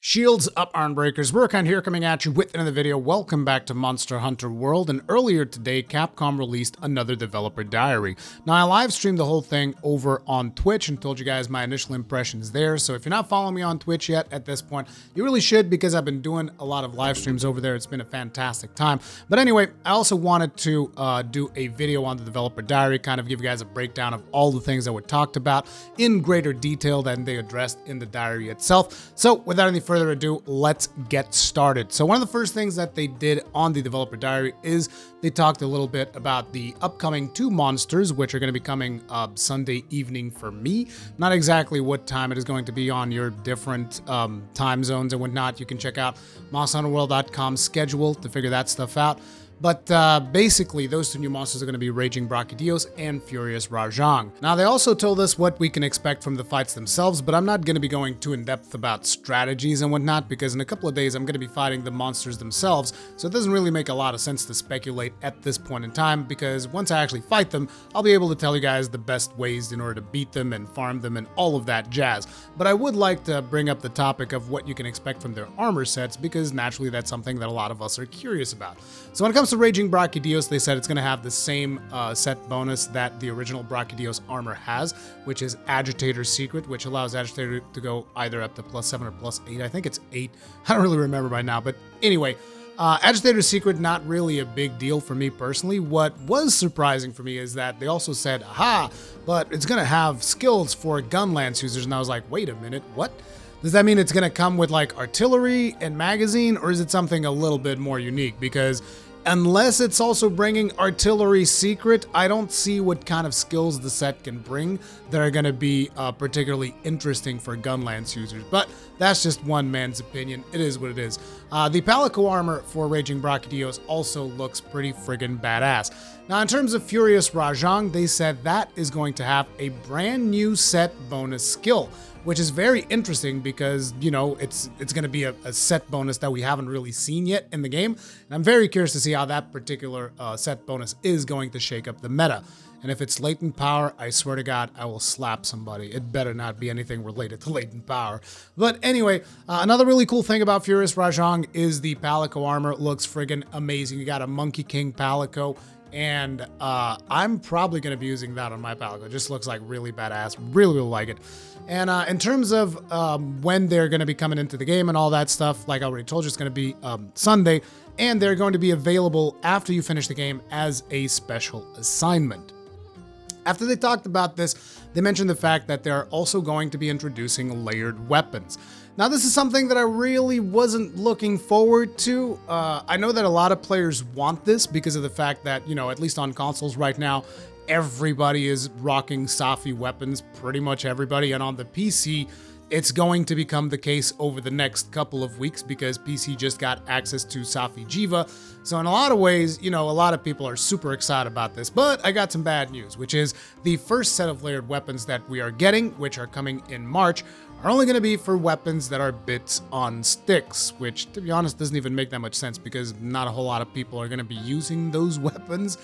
Shields up, Ironbreakers. Burkhan here coming at you with another video. Welcome back to Monster Hunter World. And earlier today, Capcom released another developer diary. Now, I live streamed the whole thing over on Twitch and told you guys my initial impressions there. So if you're not following me on Twitch yet at this point, you really should, because I've been doing a lot of live streams over there. It's been a fantastic time. But anyway, I also wanted to do a video on the developer diary, kind of give you guys a breakdown of all the things that were talked about in greater detail than they addressed in the diary itself. So without any further ado, let's get started. So one of the first things that they did on the developer diary is they talked a little bit about the upcoming 2 monsters, which are going to be coming Sunday evening for me. Not exactly what time it is going to be on your different time zones and whatnot. You can check out monsterhunterworld.com's schedule to figure that stuff out. But basically, those 2 new monsters are going to be Raging Brachydios and Furious Rajang. Now, they also told us what we can expect from the fights themselves, but I'm not going to be going too in-depth about strategies and whatnot, because in a couple of days, I'm going to be fighting the monsters themselves, so it doesn't really make a lot of sense to speculate at this point in time, because once I actually fight them, I'll be able to tell you guys the best ways in order to beat them and farm them and all of that jazz. But I would like to bring up the topic of what you can expect from their armor sets, because naturally, that's something that a lot of us are curious about. So when it comes to Raging Brachydios, they said it's going to have the same set bonus that the original Brachydios armor has, which is Agitator's Secret, which allows Agitator to go either up to +7 or +8. I think it's 8. I don't really remember by now, but anyway, Agitator's Secret, not really a big deal for me personally. What was surprising for me is that they also said, aha, but it's going to have skills for gun lance users, and I was like, wait a minute, what? Does that mean it's going to come with like artillery and magazine, or is it something a little bit more unique? Because unless it's also bringing Artillery Secret, I don't see what kind of skills the set can bring that are going to be particularly interesting for Gunlance users. But that's just one man's opinion. It is what it is. The Palico armor for Raging Brachydios also looks pretty friggin' badass. Now, in terms of Furious Rajang, they said that is going to have a brand new set bonus skill, which is very interesting because, you know, it's going to be a set bonus that we haven't really seen yet in the game. And I'm very curious to see how that particular set bonus is going to shake up the meta. And if it's latent power, I swear to God, I will slap somebody. It better not be anything related to latent power. But anyway, another really cool thing about Furious Rajang is the Palico armor. It looks friggin' amazing. You got a Monkey King Palico. And I'm probably going to be using that on my Palico. It just looks like really badass. Really, really like it. And in terms of when they're going to be coming into the game and all that stuff, like I already told you, it's going to be Sunday. And they're going to be available after you finish the game as a special assignment. After they talked about this, they mentioned the fact that they're also going to be introducing layered weapons. Now, this is something that I really wasn't looking forward to. I know that a lot of players want this because of the fact that, you know, at least on consoles right now, everybody is rocking Safi weapons, pretty much everybody. And on the PC, it's going to become the case over the next couple of weeks because PC just got access to Safi Jiva. So in a lot of ways, you know, a lot of people are super excited about this. But I got some bad news, which is the first set of layered weapons that we are getting, which are coming in March, are only going to be for weapons that are bits on sticks, which, to be honest, doesn't even make that much sense because not a whole lot of people are going to be using those weapons,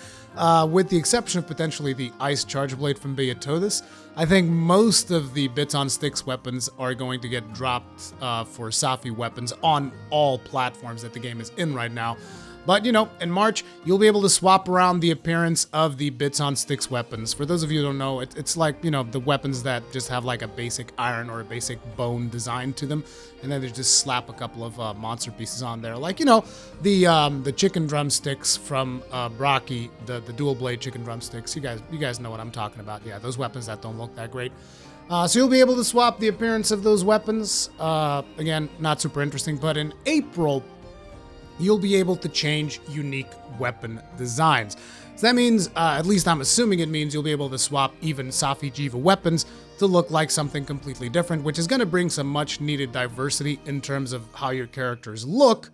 with the exception of potentially the Ice Charge Blade from Beatothis. I think most of the bits on sticks weapons are going to get dropped for Safi weapons on all platforms that the game is in right now. But, you know, in March, you'll be able to swap around the appearance of the bits on sticks weapons. For those of you who don't know, it's like, you know, the weapons that just have like a basic iron or a basic bone design to them. And then they just slap a couple of monster pieces on there. Like, you know, the chicken drumsticks from Braki, the dual blade chicken drumsticks. You guys know what I'm talking about. Yeah, those weapons that don't look that great. So you'll be able to swap the appearance of those weapons. Again, not super interesting, but in April, you'll be able to change unique weapon designs. So that means, at least I'm assuming it means, you'll be able to swap even Safi Jiva weapons to look like something completely different, which is going to bring some much needed diversity in terms of how your characters look.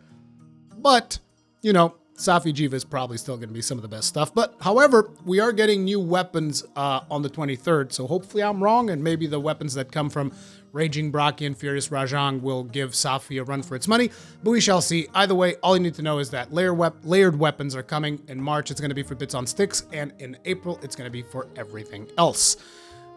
But, you know, Safi Jiva is probably still going to be some of the best stuff. But, however, we are getting new weapons on the 23rd, so hopefully I'm wrong, and maybe the weapons that come from Raging Brachy and Furious Rajang will give Safi a run for its money, but we shall see. Either way, all you need to know is that layered weapons are coming. In March, it's going to be for bits on sticks, and in April, it's going to be for everything else.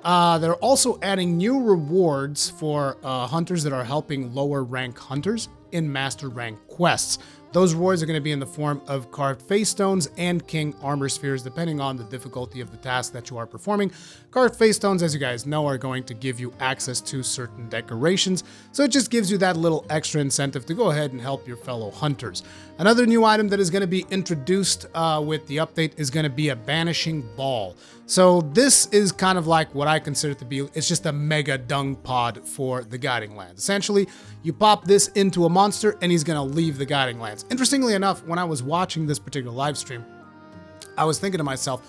They're also adding new rewards for hunters that are helping lower rank hunters in master rank quests. Those rewards are going to be in the form of carved face stones and king armor spheres, depending on the difficulty of the task that you are performing. Carved face stones, as you guys know, are going to give you access to certain decorations, so it just gives you that little extra incentive to go ahead and help your fellow hunters. Another new item that is going to be introduced with the update is going to be a Banishing Ball. So this is kind of like what I consider to be, it's just a mega dung pod for the Guiding Lands. Essentially, you pop this into a monster and he's going to leave the Guiding Lands. Interestingly enough, when I was watching this particular live stream, I was thinking to myself,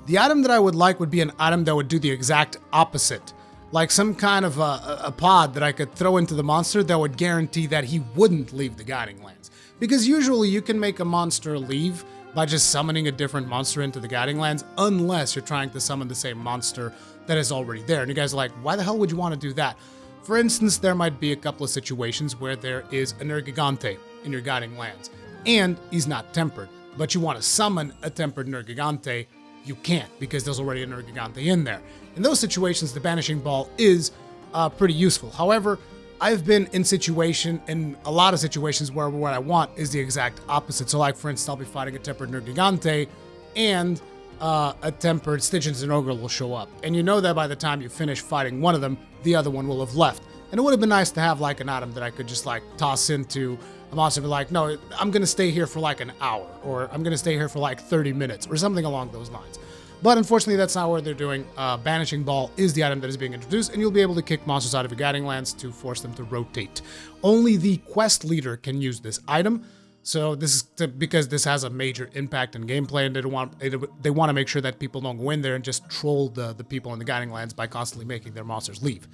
the item that I would like would be an item that would do the exact opposite. Like some kind of a pod that I could throw into the monster that would guarantee that he wouldn't leave the Guiding Lands. Because usually you can make a monster leave by just summoning a different monster into the Guiding Lands, unless you're trying to summon the same monster that is already there. And you guys are like, why the hell would you want to do that? For instance, there might be a couple of situations where there is a Nergigante in your Guiding Lands, and he's not tempered, but you want to summon a tempered Nergigante, you can't, because there's already a Nergigante in there. In those situations, the Banishing Ball is pretty useful. However, I've been in a lot of situations where what I want is the exact opposite. So like, for instance, I'll be fighting a tempered Nergigante, and a tempered Stygians and Ogre will show up. And you know that by the time you finish fighting one of them, the other one will have left. And it would have been nice to have like an item that I could just like toss into a monster and be like, no, I'm going to stay here for like an hour, or I'm going to stay here for like 30 minutes, or something along those lines. But unfortunately, that's not what they're doing. Banishing Ball is the item that is being introduced, and you'll be able to kick monsters out of your Guiding Lands to force them to rotate. Only the quest leader can use this item. So this is because this has a major impact in gameplay, and they want to make sure that people don't go in there and just troll the people in the Guiding Lands by constantly making their monsters leave.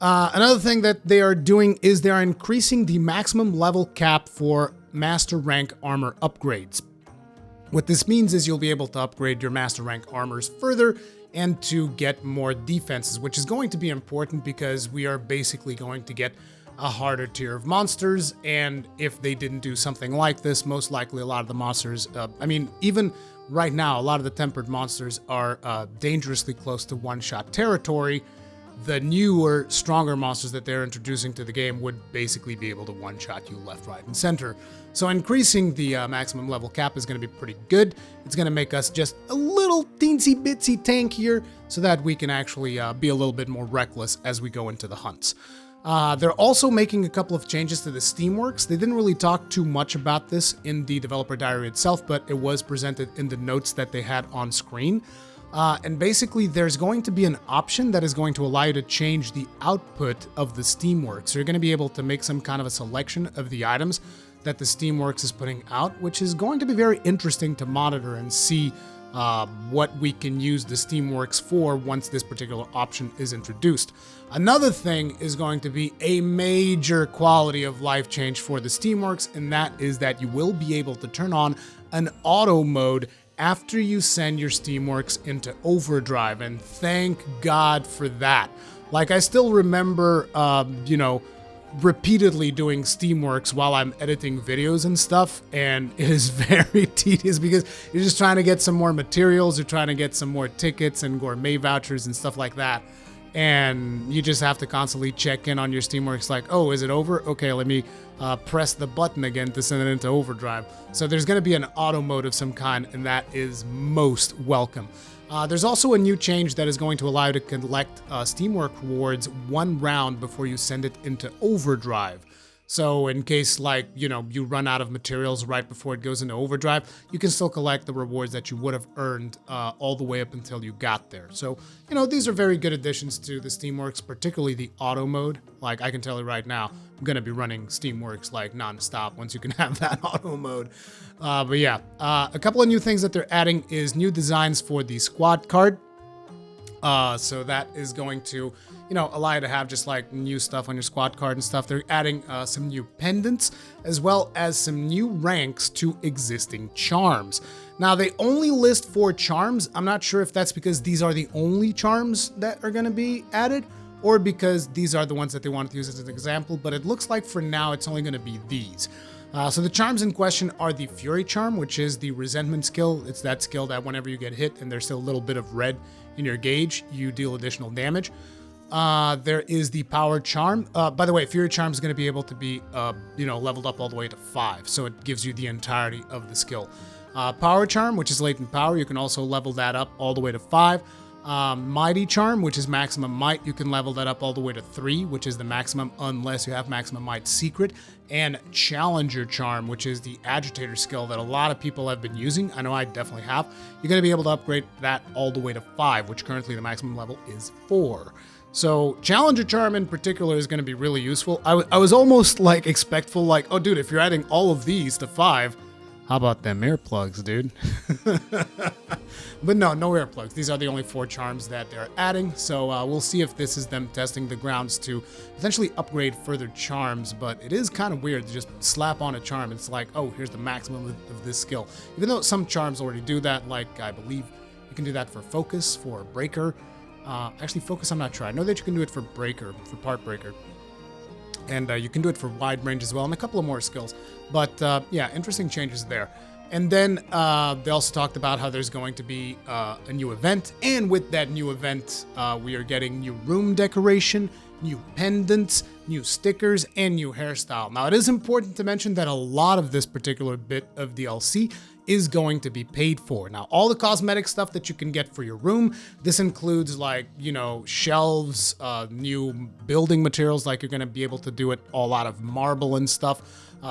Another thing that they are doing is they are increasing the maximum level cap for master rank armor upgrades. What this means is you'll be able to upgrade your master rank armors further and to get more defenses, which is going to be important because we are basically going to get a harder tier of monsters, and if they didn't do something like this, most likely a lot of the monsters, even right now, a lot of the tempered monsters are dangerously close to one-shot territory. The newer, stronger monsters that they're introducing to the game would basically be able to one-shot you left, right, and center. So increasing the maximum level cap is going to be pretty good. It's going to make us just a little teensy-bitsy tankier so that we can actually be a little bit more reckless as we go into the hunts. They're also making a couple of changes to the Steamworks. They didn't really talk too much about this in the developer diary itself, but it was presented in the notes that they had on screen. And basically, there's going to be an option that is going to allow you to change the output of the Steamworks. So you're going to be able to make some kind of a selection of the items that the Steamworks is putting out, which is going to be very interesting to monitor and see what we can use the Steamworks for once this particular option is introduced. Another thing is going to be a major quality of life change for the Steamworks, and that is that you will be able to turn on an auto mode after you send your Steamworks into overdrive, and thank God for that. Like, I still remember, repeatedly doing Steamworks while I'm editing videos and stuff, and it is very tedious because you're just trying to get some more materials, you're trying to get some more tickets and gourmet vouchers and stuff like that, and you just have to constantly check in on your Steamworks like, oh, is it over? Okay, let me press the button again to send it into overdrive. So there's going to be an auto mode of some kind, and that is most welcome. There's also a new change that is going to allow you to collect Steamwork rewards one round before you send it into overdrive. So in case, like, you run out of materials right before it goes into overdrive, you can still collect the rewards that you would have earned all the way up until you got there. So, these are very good additions to the Steamworks, particularly the auto mode. Like, I can tell you right now, I'm going to be running Steamworks like non-stop once you can have that auto mode. But yeah, a couple of new things that they're adding is new designs for the squad card. So that is going to, allow you to have just like new stuff on your squad card and stuff. They're adding some new pendants as well as some new ranks to existing charms. Now, they only list 4 charms. I'm not sure if that's because these are the only charms that are going to be added, or because these are the ones that they wanted to use as an example, but it looks like for now it's only going to be these. So the charms in question are the Fury Charm, which is the resentment skill. It's that skill that whenever you get hit and there's still a little bit of red in your gauge, you deal additional damage. There is the Power Charm. By the way, Fury Charm is going to be able to be, leveled up all the way to 5, so it gives you the entirety of the skill. Power Charm, which is latent power, you can also level that up all the way to 5. Mighty Charm, which is maximum might, you can level that up all the way to 3, which is the maximum unless you have maximum might secret. And Challenger Charm, which is the agitator skill that a lot of people have been using. I know I definitely have. You're going to be able to upgrade that all the way to 5, which currently the maximum level is 4. So Challenger Charm in particular is going to be really useful. I was almost like expectful, like, oh dude, if you're adding all of these to 5, how about them earplugs, dude? But no earplugs. These are the only 4 charms that they're adding. So we'll see if this is them testing the grounds to potentially upgrade further charms. But it is kind of weird to just slap on a charm. It's like, oh, here's the maximum of this skill. Even though some charms already do that, like I believe you can do that for Focus, for Breaker. Actually, Focus, I'm not sure. I know that you can do it for Breaker, for Part Breaker. And you can do it for Wide Range as well, and a couple of more skills. But yeah, interesting changes there. And then they also talked about how there's going to be a new event. And with that new event, we are getting new room decoration, new pendants, new stickers, and new hairstyle. Now, it is important to mention that a lot of this particular bit of DLC is going to be paid for. Now, all the cosmetic stuff that you can get for your room, this includes like, shelves, new building materials, like you're going to be able to do it all out of marble and stuff.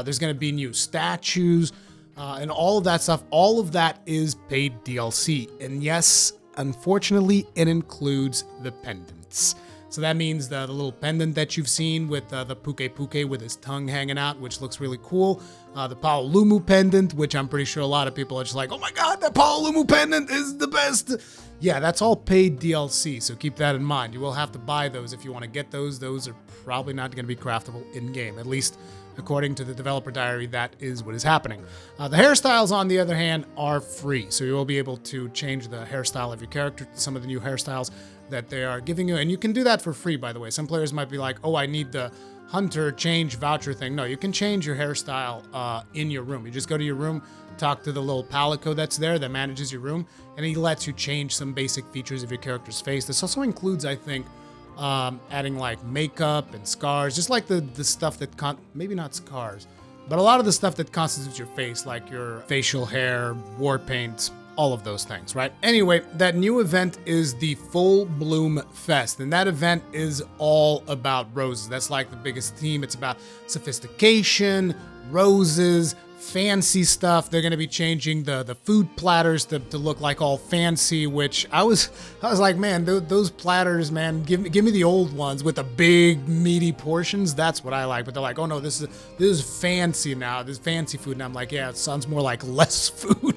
There's going to be new statues and all of that stuff. All of that is paid DLC. And yes, unfortunately, it includes the pendants. So that means the little pendant that you've seen with the Puke with his tongue hanging out, which looks really cool. The Paolumu pendant, which I'm pretty sure a lot of people are just like, oh my god, that Paolumu pendant is the best. Yeah, that's all paid DLC, so keep that in mind. You will have to buy those if you want to get those. Those are probably not going to be craftable in-game, at least according to the developer diary. That is what is happening. The hairstyles, on the other hand, are free, so you will be able to change the hairstyle of your character to some of the new hairstyles that they are giving you, and you can do that for free, by the way. Some players might be like, oh, I need the Hunter change voucher thing. No, you can change your hairstyle in your room. You just go to your room, talk to the little palico that's there that manages your room, and he lets you change some basic features of your character's face. This also includes, I think, adding like makeup and scars, just like the stuff that maybe not scars, but a lot of the stuff that constitutes your face, like your facial hair, war paint, all of those things, right? Anyway, that new event is the Full Bloom Fest, and that event is all about roses. That's like the biggest theme. It's about sophistication, roses, fancy stuff. They're going to be changing the food platters to look like all fancy, which I was like, man, those platters, man, give me the old ones with the big meaty portions. That's what I like. But they're like, oh no, this is fancy now. This is fancy food. And I'm like, yeah, it sounds more like less food.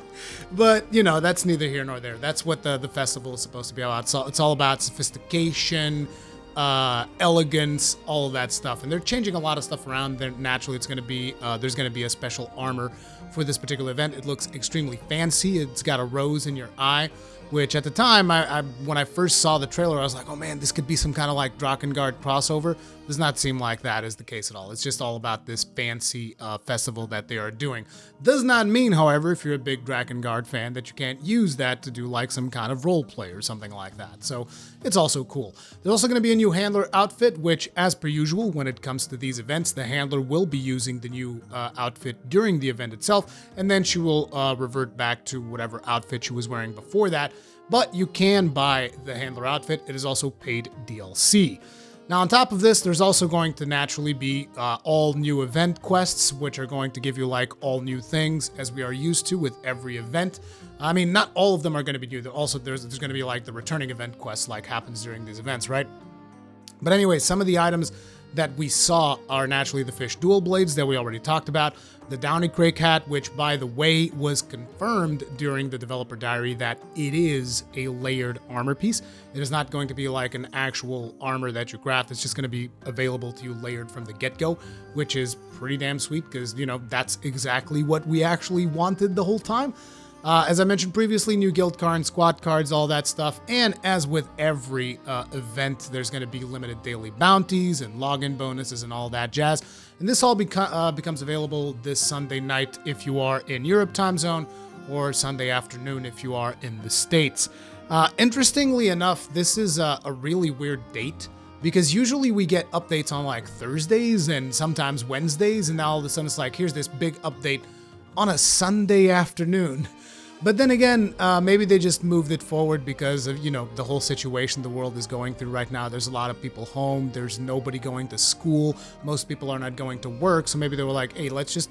But that's neither here nor there. That's what the festival is supposed to be about. So it's all about sophistication, elegance, all of that stuff. And they're changing a lot of stuff around. Naturally, it's going to be there's going to be a special armor for this particular event. It looks extremely fancy. It's got a rose in your eye, which at the time, when I first saw the trailer, I was like, oh man, this could be some kind of like Drakengard crossover. Does not seem like that is the case at all. It's just all about this fancy festival that they are doing. Does not mean, however, if you're a big Drakengard fan, that you can't use that to do like some kind of role play or something like that. So it's also cool. There's also going to be a new handler outfit, which, as per usual, when it comes to these events, the handler will be using the new outfit during the event itself, and then she will revert back to whatever outfit she was wearing before that. But you can buy the handler outfit. It is also paid DLC. Now, on top of this, there's also going to naturally be all new event quests, which are going to give you like all new things, as we are used to with every event. I mean, not all of them are going to be new. Also, there's going to be like the returning event quests like happens during these events, right? But anyway, some of the items that we saw are naturally the fish dual blades that we already talked about, the Downy Crake hat, which, by the way, was confirmed during the developer diary that it is a layered armor piece. It is not going to be like an actual armor that you craft. It's just going to be available to you layered from the get-go, which is pretty damn sweet because, that's exactly what we actually wanted the whole time. As I mentioned previously, new guild card and squad cards, all that stuff. And as with every event, there's going to be limited daily bounties and login bonuses and all that jazz. And this all becomes available this Sunday night if you are in Europe time zone, or Sunday afternoon if you are in the States. Interestingly enough, this is a really weird date, because usually we get updates on like Thursdays and sometimes Wednesdays, and now all of a sudden it's like, here's this big update on a Sunday afternoon. But then again, maybe they just moved it forward because of, you know, the whole situation the world is going through right now. There's a lot of people home. There's nobody going to school. Most people are not going to work. So maybe they were like, hey, let's just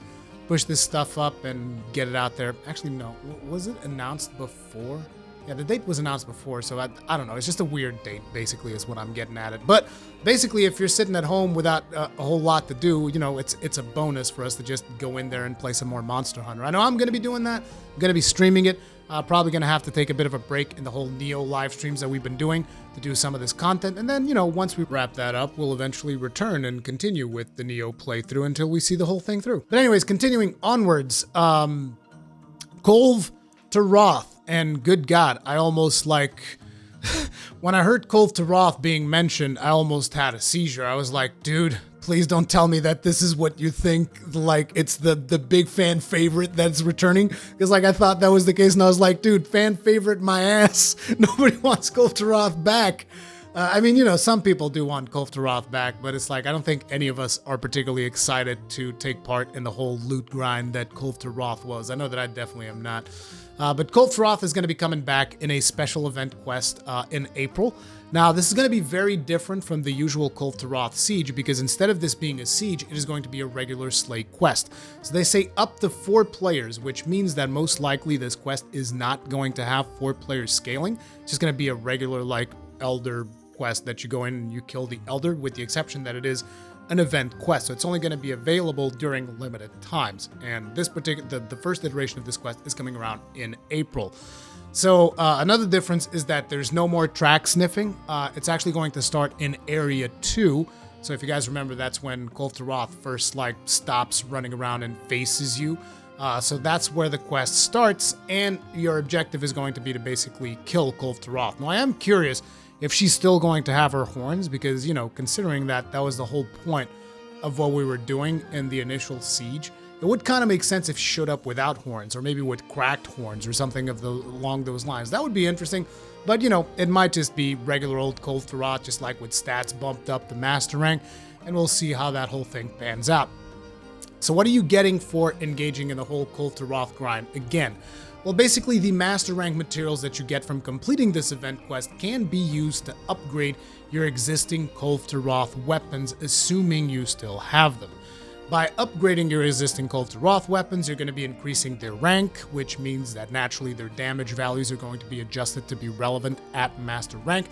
push this stuff up and get it out there. Actually, no. Was it announced before? Yeah, the date was announced before, so I don't know. It's just a weird date, basically, is what I'm getting at it. But basically, if you're sitting at home without a whole lot to do, you know, it's a bonus for us to just go in there and play some more Monster Hunter. I know I'm going to be doing that. I'm going to be streaming it. Probably going to have to take a bit of a break in the whole Neo live streams that we've been doing to do some of this content. And then, you know, once we wrap that up, we'll eventually return and continue with the Neo playthrough until we see the whole thing through. But anyways, continuing onwards, Kulve Taroth. And good God, I almost when I heard Kulve Taroth being mentioned, I almost had a seizure. I was like, dude, please don't tell me that this is what you think, like it's the big fan favorite that's returning. Because like I thought that was the case, and I was like, dude, fan favorite my ass. Nobody wants Kulve Taroth back. I mean, you know, some people do want Kulve Taroth back, but it's like, I don't think any of us are particularly excited to take part in the whole loot grind that Kulve Taroth was. I know that I definitely am not. But Kulve Taroth is going to be coming back in a special event quest in April. Now, this is going to be very different from the usual Kulve Taroth siege, because instead of this being a siege, it is going to be a regular slay quest. So they say up to 4 players, which means that most likely this quest is not going to have 4 players scaling. It's just going to be a regular, like, Elder quest that you go in and you kill the Elder, with the exception that it is an event quest, so it's only going to be available during limited times. And this particular, the first iteration of this quest is coming around in April. So another difference is that there's no more track sniffing. It's actually going to start in Area 2. So if you guys remember, that's when Kulve Taroth first stops running around and faces you. So that's where the quest starts, and your objective is going to be to basically kill Kulve Taroth. Now I am curious if she's still going to have her horns, because, you know, considering that was the whole point of what we were doing in the initial siege, it would kind of make sense if she showed up without horns, or maybe with cracked horns or something along those lines. That would be interesting, but, you know, it might just be regular old Kulve Taroth, just like with stats bumped up to master rank, and we'll see how that whole thing pans out. So what are you getting for engaging in the whole Kulve Taroth grind? Again, well, basically, the master rank materials that you get from completing this event quest can be used to upgrade your existing Kulve Taroth weapons, assuming you still have them. By upgrading your existing Kulve Taroth weapons, you're going to be increasing their rank, which means that naturally their damage values are going to be adjusted to be relevant at master rank,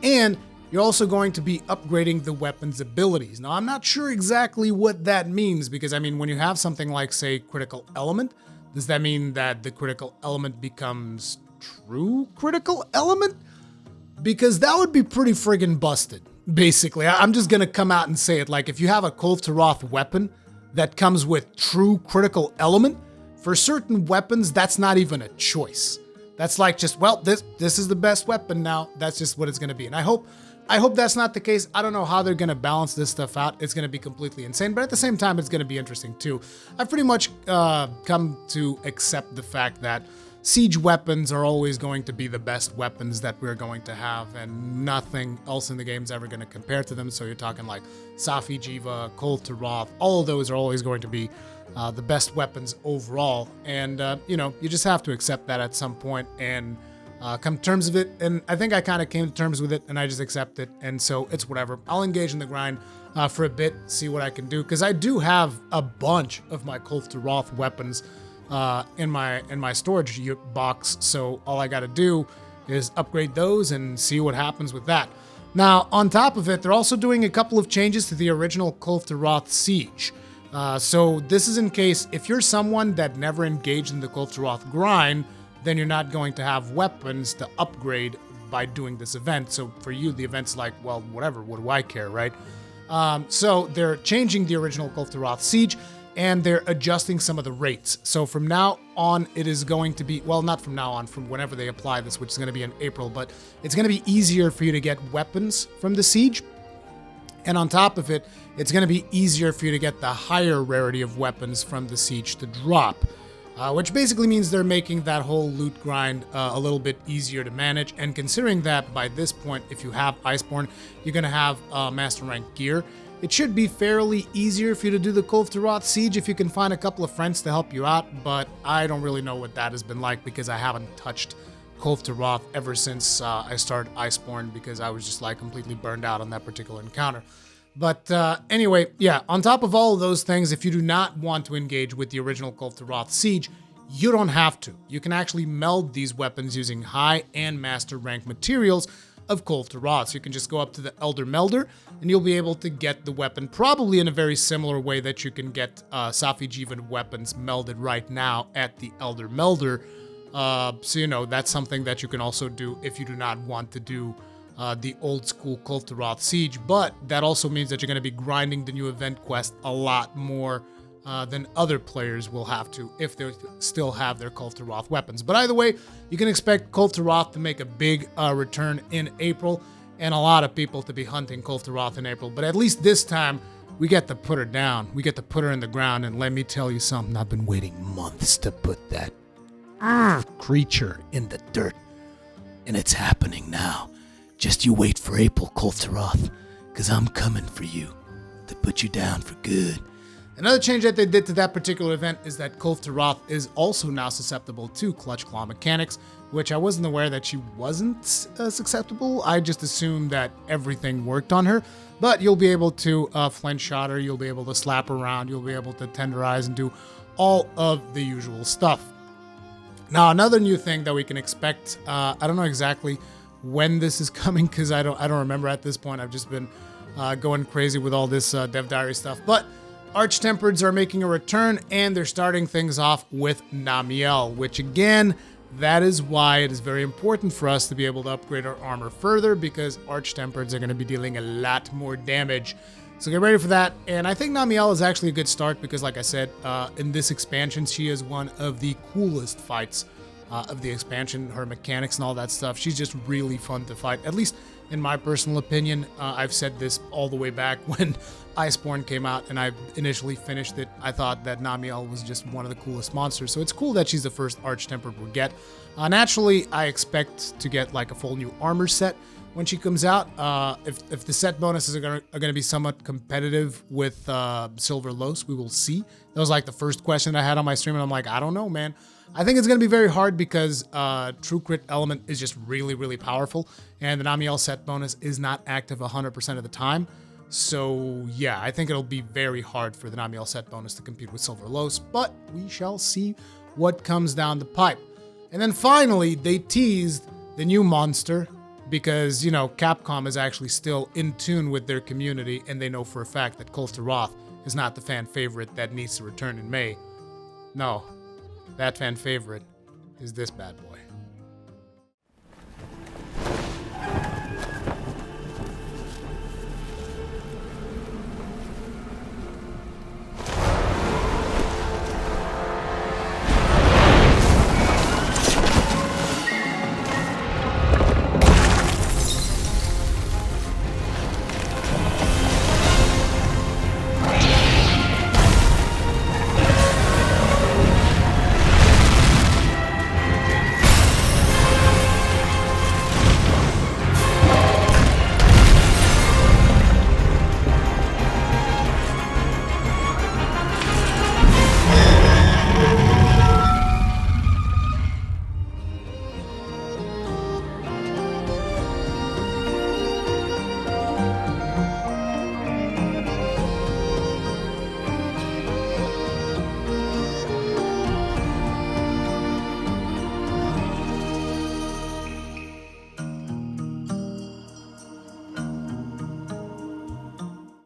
and you're also going to be upgrading the weapon's abilities. Now, I'm not sure exactly what that means, because, I mean, when you have something like, say, critical element, does that mean that the critical element becomes true critical element? Because that would be pretty friggin' busted, basically. I'm just gonna come out and say it. Like, if you have a Kulve Taroth weapon that comes with true critical element, for certain weapons, that's not even a choice. That's like just, well, this is the best weapon now. That's just what it's gonna be. And I hope that's not the case. I don't know how they're going to balance this stuff out. It's going to be completely insane, but at the same time, it's going to be interesting too. I've pretty much come to accept the fact that siege weapons are always going to be the best weapons that we're going to have, and nothing else in the game is ever going to compare to them. So you're talking like Safi Jiva, Kulve Taroth, all of those are always going to be the best weapons overall. And, you know, you just have to accept that at some point and come to terms with it. And I think I kind of came to terms with it, and I just accept it. And so it's whatever. I'll engage in the grind for a bit, see what I can do, because I do have a bunch of my Kulve Taroth weapons in my storage box. So all I got to do is upgrade those and see what happens with that. Now, on top of it, they're also doing a couple of changes to the original Kulve Taroth siege. So this is in case if you're someone that never engaged in the Kulve Taroth grind, then you're not going to have weapons to upgrade by doing this event. So for you, the event's like, well, whatever, what do I care, right? So they're changing the original Kulve Taroth siege. and they're adjusting some of the rates. So from now on, it is going to be, well, not from now on, from whenever they apply this, which is going to be in April, but it's going to be easier for you to get weapons from the siege. And on top of it, it's going to be easier for you to get the higher rarity of weapons from the siege to drop. Which basically means they're making that whole loot grind a little bit easier to manage. And considering that by this point, if you have Iceborne, you're going to have Master Rank gear. It should be fairly easier for you to do the Kulve Taroth siege if you can find a couple of friends to help you out. But I don't really know what that has been like because I haven't touched Kulve Taroth ever since I started Iceborne because I was just like completely burned out on that particular encounter. But anyway, yeah, on top of all of those things, if you do not want to engage with the original Kulve Taroth siege, you don't have to. You can actually meld these weapons using high and master rank materials of Kulve Taroth. So you can just go up to the Elder Melder and you'll be able to get the weapon probably in a very similar way that you can get Safi Jivan weapons melded right now at the Elder Melder. So, you know, that's something that you can also do if you do not want to do the old school Kulve Taroth siege, but that also means that you're going to be grinding the new event quest a lot more than other players will have to if they still have their Kulve Taroth weapons. But either way, you can expect Kulve Taroth to make a big return in April, and a lot of people to be hunting Kulve Taroth in April. But at least this time, we get to put her down. We get to put her in the ground, and let me tell you something. I've been waiting months to put that creature in the dirt, and it's happening now. Just you wait for April, Kulve Taroth, because I'm coming for you to put you down for good. Another change that they did to that particular event is that Kulve Taroth is also now susceptible to Clutch Claw mechanics, which I wasn't aware that she wasn't susceptible. I just assumed that everything worked on her. But you'll be able to flinch shot her, you'll be able to slap her around, you'll be able to tenderize and do all of the usual stuff. Now, another new thing that we can expect, I don't know exactly when this is coming because I don't remember at this point. I've just been going crazy with all this Dev Diary stuff. But Arch-Tempereds are making a return, and they're starting things off with Namiel, which again, that is why it is very important for us to be able to upgrade our armor further, because Arch-Tempereds are going to be dealing a lot more damage. So get ready for that. And I think Namiel is actually a good start because, like I said, in this expansion, she is one of the coolest fights of the expansion. Her mechanics and all that stuff, she's just really fun to fight, at least in my personal opinion. I've said this all the way back when Iceborne came out and I initially finished it. I thought that Namiel was just one of the coolest monsters, so it's cool that she's the first Arch-Tempered we'll get. Naturally, I expect to get like a full new armor set when she comes out. If the set bonuses are gonna be somewhat competitive with Silver Los, we will see. That was like the first question I had on my stream, and I'm like, I don't know, man. I think it's going to be very hard because True Crit element is just really, really powerful, and the Namiel set bonus is not active 100% of the time. So yeah, I think it'll be very hard for the Namiel set bonus to compete with Silver Los, but we shall see what comes down the pipe. And then finally, they teased the new monster because, you know, Capcom is actually still in tune with their community, and they know for a fact that Kulve Taroth is not the fan favorite that needs to return in May. No. That fan favorite is this bad boy.